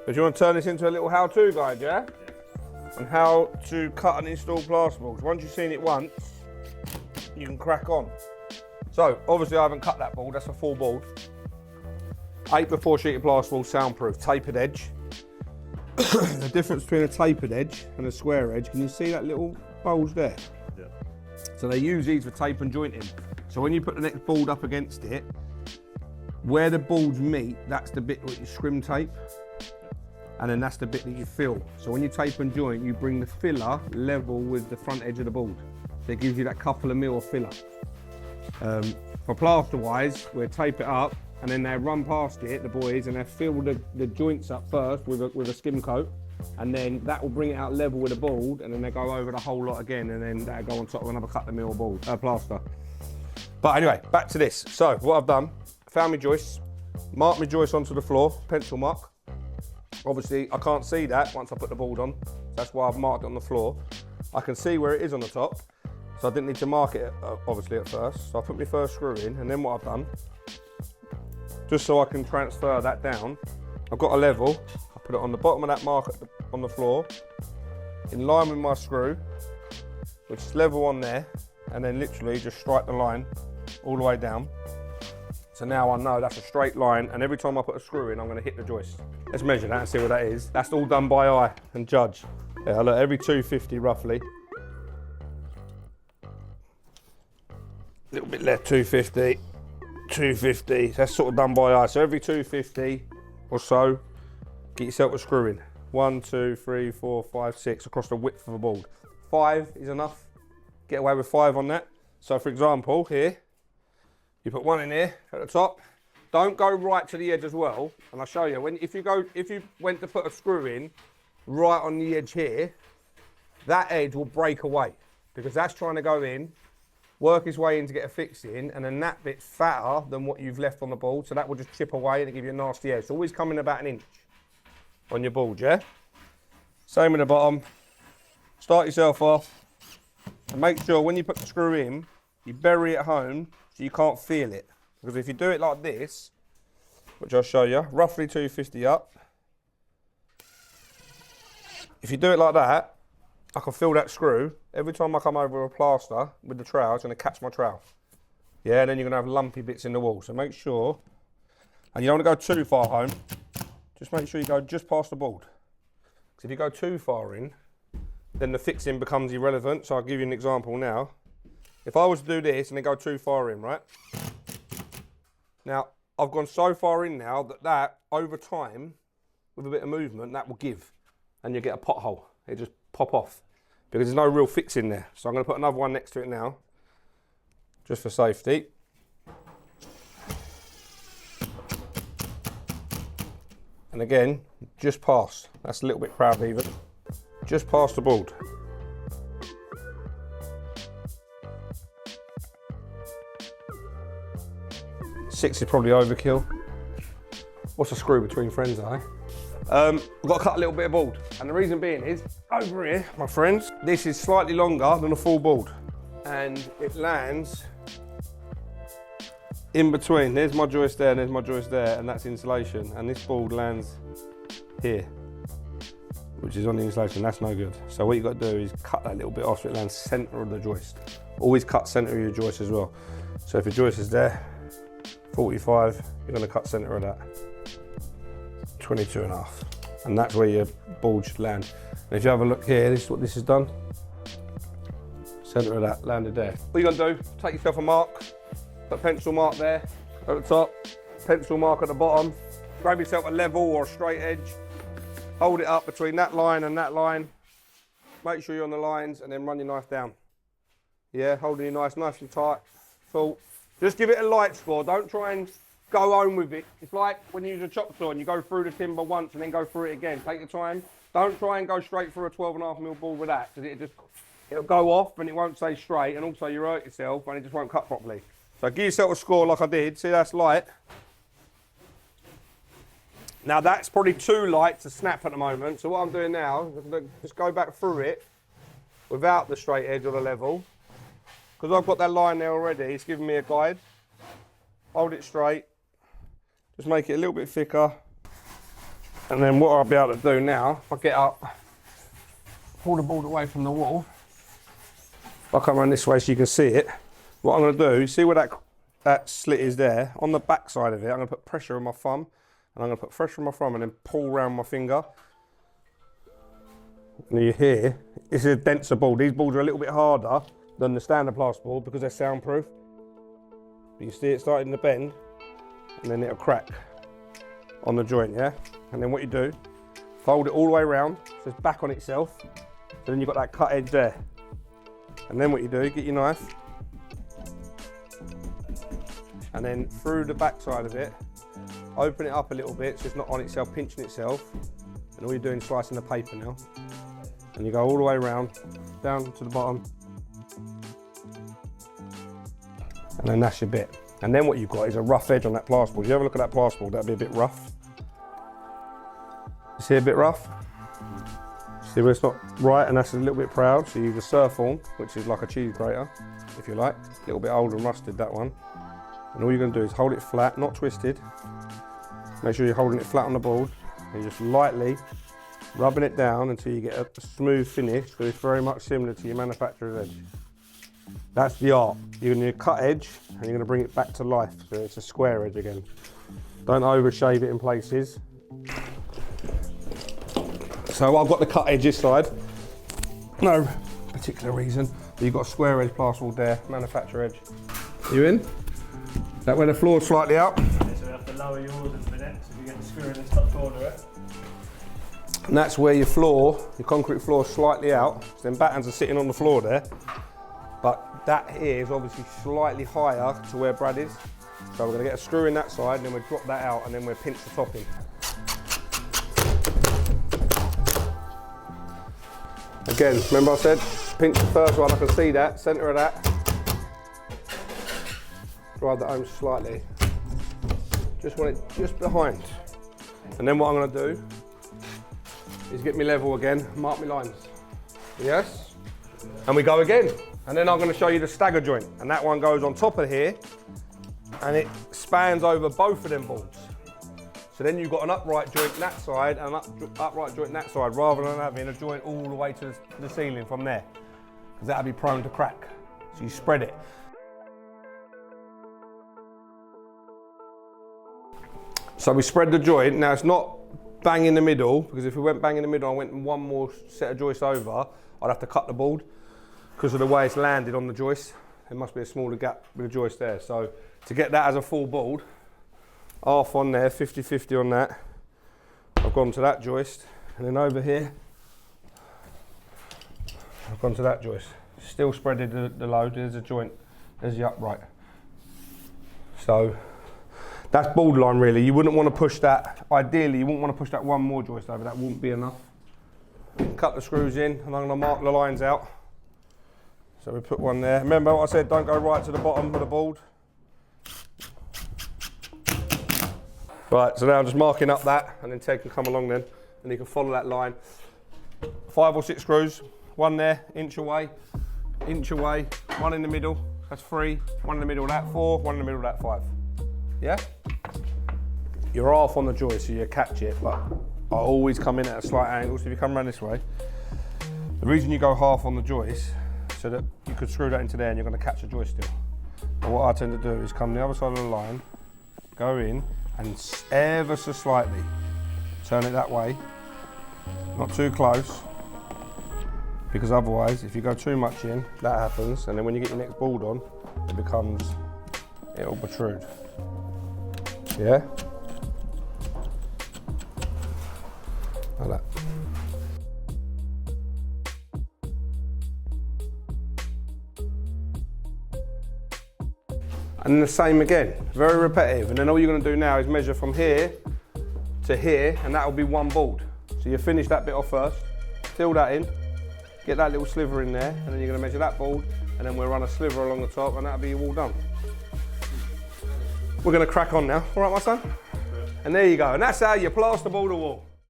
Because you want to turn this into a little how-to guide, yeah? On how to cut and install plasterboards. Once you've seen it once, you can crack on. So, obviously I haven't cut that board, that's a full board. 8x4 sheet of plasterboard, soundproof, tapered edge. The difference between a tapered edge and a square edge, can you see that little bulge there? Yeah. So they use these for tape and jointing. So when you put the next board up against it, where the boards meet, that's the bit that you scrim tape. And then that's the bit that you fill. So when you tape and joint, you bring the filler level with the front edge of the board. So it gives you that couple of mil of filler. For plaster wise, we'll tape it up and then they run past it, the boys, and they fill the joints up first with a skim coat. And then that will bring it out level with the board, and then they go over the whole lot again, and then that'll go on top of another cut the mil board, plaster. But anyway, back to this. So what I've done, found my joists, marked my joists onto the floor, pencil mark. Obviously, I can't see that once I put the board on. That's why I've marked it on the floor. I can see where it is on the top, so I didn't need to mark it, obviously, at first. So I put my first screw in, and then what I've done, just so I can transfer that down, I've got a level. I put it on the bottom of that mark on the floor, in line with my screw, which is level on there, and then literally just strike the line all the way down. So now I know that's a straight line, and every time I put a screw in, I'm going to hit the joist. Let's measure that and see what that is. That's all done by eye and judge. Yeah, look, every 250 roughly. A little bit left, 250, 250. That's sort of done by eye. So every 250 or so, get yourself a screw in. 1, 2, 3, 4, 5, 6 across the width of the board. 5 is enough. Get away with 5 on that. So for example, here, you put one in here at the top. Don't go right to the edge as well. And I'll show you, if you went to put a screw in right on the edge here, that edge will break away because that's trying to go in, work its way in to get a fix in, and then that bit's fatter than what you've left on the board, so that will just chip away and give you a nasty edge. So always come in about 1 inch on your board, yeah? Same in the bottom. Start yourself off and make sure when you put the screw in, you bury it home so you can't feel it. Because if you do it like this, which I'll show you, roughly 250 up. If you do it like that, I can feel that screw. Every time I come over a plaster with the trowel, it's going to catch my trowel. Yeah, and then you're going to have lumpy bits in the wall. So make sure, and you don't want to go too far home, just make sure you go just past the board. Because if you go too far in, then the fixing becomes irrelevant. So I'll give you an example now. If I was to do this and then go too far in, right? Now, I've gone so far in now that over time, with a bit of movement, that will give. And you get a pothole. It just pop off. Because there's no real fix in there. So I'm going to put another one next to it now, just for safety. And again, just past. That's a little bit proud even. Just past the board. Six is probably overkill. What's a screw between friends, eh? I've got to cut a little bit of board. And the reason being is, over here, my friends, this is slightly longer than a full board. And it lands in between. There's my joist there and there's my joist there, and that's insulation. And this board lands here, which is on the insulation. That's no good. So what you've got to do is cut that little bit off so it lands center of the joist. Always cut center of your joist as well. So if your joist is there, 45, you're going to cut center of that. 22.5. And that's where your board should land. And if you have a look here, this is what this has done. Center of that landed there. What you're going to do, take yourself a mark, put a pencil mark there at the top, pencil mark at the bottom, grab yourself a level or a straight edge, hold it up between that line and that line, make sure you're on the lines, and then run your knife down. Yeah, holding your knife nice and tight, full. Just give it a light score, don't try and go home with it. It's like when you use a chop saw and you go through the timber once and then go through it again. Take your time. Don't try and go straight through a 12.5mm board with that, because it'll go off and it won't stay straight, and also you hurt yourself and it just won't cut properly. So give yourself a score like I did. See, that's light. Now that's probably too light to snap at the moment. So what I'm doing now is just go back through it without the straight edge or the level. Because I've got that line there already, it's giving me a guide. Hold it straight. Just make it a little bit thicker. And then what I'll be able to do now, if I get up, pull the board away from the wall, if I come around this way so you can see it, what I'm going to do, see where that slit is there, on the back side of it, I'm going to put pressure on my thumb, and I'm going to put pressure on my thumb and then pull around my finger. And you hear, this is a denser board. These boards are a little bit harder than the standard plasterboard because they're soundproof. But you see it starting to bend, and then it'll crack on the joint, yeah? And then what you do, fold it all the way around, so it's back on itself. So then you've got that cut edge there. And then what you do, get your knife, and then through the back side of it, open it up a little bit so it's not on itself, pinching itself. And all you're doing is slicing the paper now. And you go all the way around, down to the bottom. And then that's your bit. And then what you've got is a rough edge on that plasterboard. If you have a look at that plasterboard, that'll be a bit rough. You see a bit rough? See where it's not right, and that's a little bit proud. So you use a surf form, which is like a cheese grater, if you like. A little bit old and rusted, that one. And all you're going to do is hold it flat, not twisted. Make sure you're holding it flat on the board. And just lightly rubbing it down until you get a smooth finish, because it's very much similar to your manufacturer's edge. That's the art. You're going to cut edge and you're going to bring it back to life, so it's a square edge again. Don't overshave it in places. So I've got the cut edge this side. No particular reason, but you've got a square edge plasterboard there, manufacturer edge. You in? Is that where the floor's slightly out? Okay, so we have to lower yours in a minute, so you get the screw in this top corner it. And that's where your floor, your concrete floor is slightly out. So then battens are sitting on the floor there. But that here is obviously slightly higher to where Brad is. So we're going to get a screw in that side, and then we'll drop that out, and then we'll pinch the top in. Again, remember I said, pinch the first one, I can see that, centre of that. Drive that home slightly. Just want it just behind. And then what I'm going to do is get me level again, mark my lines. Yes? And we go again. And then I'm going to show you the stagger joint. And that one goes on top of here, and it spans over both of them boards. So then you've got an upright joint that side and an upright joint that side, rather than having a joint all the way to the ceiling from there, because that'd be prone to crack. So you spread it. So we spread the joint. Now it's not bang in the middle, because if we went bang in the middle and went one more set of joists over, I'd have to cut the board because of the way it's landed on the joist. There must be a smaller gap with the joist there. So to get that as a full board, half on there, 50-50 on that. I've gone to that joist, and then over here, I've gone to that joist. Still spreading the load. There's a joint, there's the upright. So that's borderline really. You wouldn't want to push that, ideally you wouldn't want to push that one more joist over, that wouldn't be enough. Cut the screws in, and I'm going to mark the lines out. So we put one there. Remember what I said, don't go right to the bottom of the board. Right, so now I'm just marking up that, and then Ted can come along then, and he can follow that line. 5 or 6 screws, one there, inch away, one in the middle, that's 3, one in the middle of that 4, one in the middle of that 5. Yeah? You're half on the joist, so you catch it, but I always come in at a slight angle, so if you come around this way, the reason you go half on the joist, so that you could screw that into there and you're going to catch the joist still. But what I tend to do is come the other side of the line, go in, and ever so slightly turn it that way, not too close, because otherwise if you go too much in, that happens, and then when you get your next board on, it'll protrude. Yeah? Like that. And then the same again, very repetitive. And then all you're going to do now is measure from here to here, and that will be one board. So you finish that bit off first, fill that in, get that little sliver in there, and then you're going to measure that board, and then we'll run a sliver along the top, and that'll be all done. We're going to crack on now. All right, my son? And there you go. And that's how you plasterboard a wall.